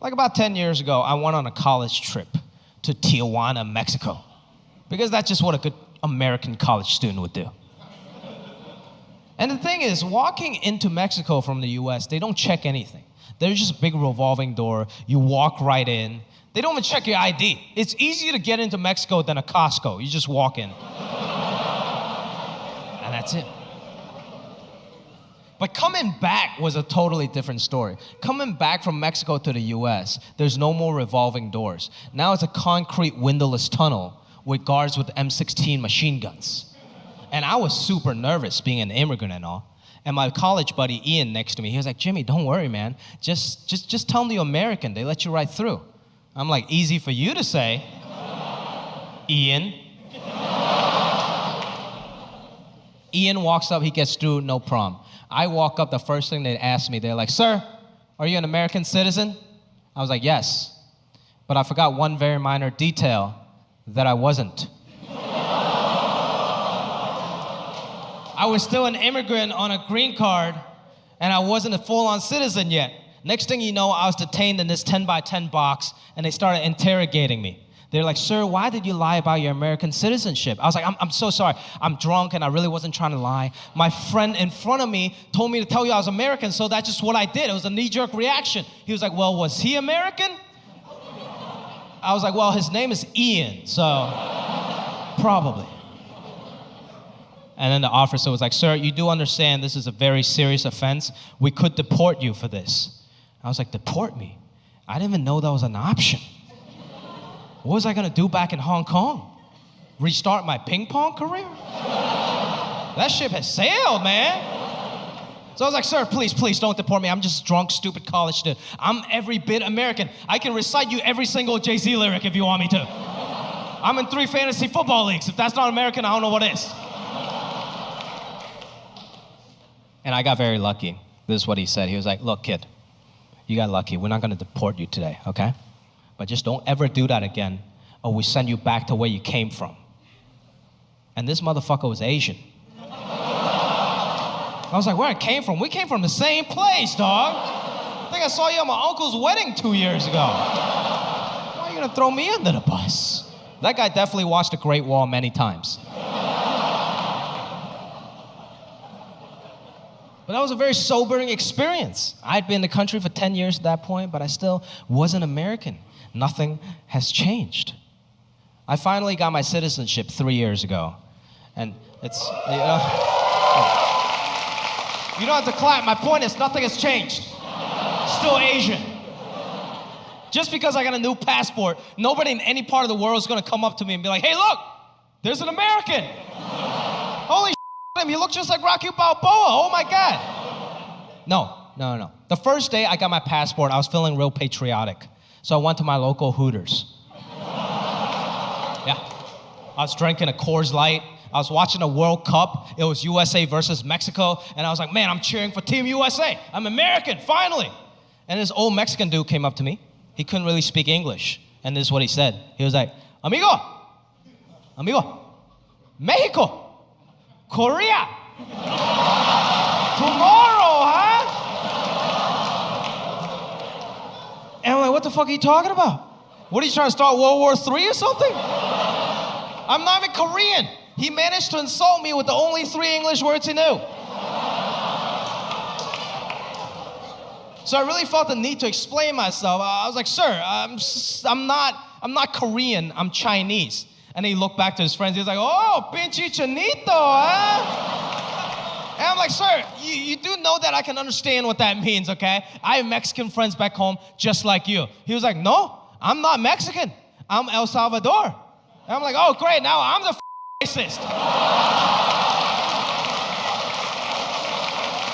Like about 10 years ago, I went on a college trip to Tijuana, Mexico. Because that's just what a good American college student would do. And the thing is, walking into Mexico from the US, they don't check anything. There's just a big revolving door. You walk right in. They don't even check your ID. It's easier to get into Mexico than a Costco. You just walk in. And that's it. But coming back was a totally different story. Coming back from Mexico to the US, there's no more revolving doors. Now it's a concrete windowless tunnel with guards with M16 machine guns. And I was super nervous being an immigrant and all. And my college buddy, Ian, next to me, he was like, Jimmy, don't worry, man. Just tell them you're American. They let you right through. I'm like, easy for you to say, Ian. Ian walks up, he gets through, no problem. I walk up, the first thing they ask me, they're like, sir, are you an American citizen? I was like, yes. But I forgot one very minor detail, that I wasn't. I was still an immigrant on a green card, and I wasn't a full-on citizen yet. Next thing you know, I was detained in this 10x10 box, and they started interrogating me. They're like, sir, why did you lie about your American citizenship? I was like, I'm so sorry. I'm drunk, and I really wasn't trying to lie. My friend in front of me told me to tell you I was American, so that's just what I did. It was a knee-jerk reaction. He was like, well, was he American? I was like, well, his name is Ian, so probably. And then the officer was like, sir, you do understand this is a very serious offense. We could deport you for this. I was like, deport me? I didn't even know that was an option. What was I gonna do back in Hong Kong? Restart my ping pong career? That ship has sailed, man. So I was like, sir, please don't deport me. I'm just a drunk, stupid college student. I'm every bit American. I can recite you every single Jay-Z lyric if you want me to. I'm in 3 fantasy football leagues. If that's not American, I don't know what is. And I got very lucky. This is what he said. He was like, look, kid, you got lucky. We're not going to deport you today, okay? But just don't ever do that again, or we send you back to where you came from. And this motherfucker was Asian. I was like, where I came from? We came from the same place, dog. I think I saw you at my uncle's wedding 2 years ago. Why are you going to throw me under the bus? That guy definitely watched The Great Wall many times. But that was a very sobering experience. I'd been in the country for 10 years at that point, but I still wasn't American. Nothing has changed. I finally got my citizenship 3 years ago. And it's, you don't have to clap. My point is nothing has changed. Still Asian. Just because I got a new passport, nobody in any part of the world is going to come up to me and be like, hey, look, there's an American. Holy shit, you look just like Rocky Balboa. Oh, my God. No. The first day I got my passport, I was feeling real patriotic. So I went to my local Hooters. Yeah. I was drinking a Coors Light. I was watching a World Cup. It was USA versus Mexico. And I was like, man, I'm cheering for Team USA. I'm American, finally. And this old Mexican dude came up to me. He couldn't really speak English. And this is what he said. He was like, amigo, Mexico, Korea, tomorrow, huh? And I'm like, what the fuck are you talking about? What are you trying to start World War III or something? I'm not even Korean. He managed to insult me with the only 3 English words he knew. So I really felt the need to explain myself. I was like, sir, I'm not Korean, I'm Chinese. And he looked back to his friends. He was like, oh, pinche chinito, huh? And I'm like, sir, you do know that I can understand what that means, okay? I have Mexican friends back home just like you. He was like, no, I'm not Mexican. I'm El Salvador. And I'm like, oh, great, now I'm the racist.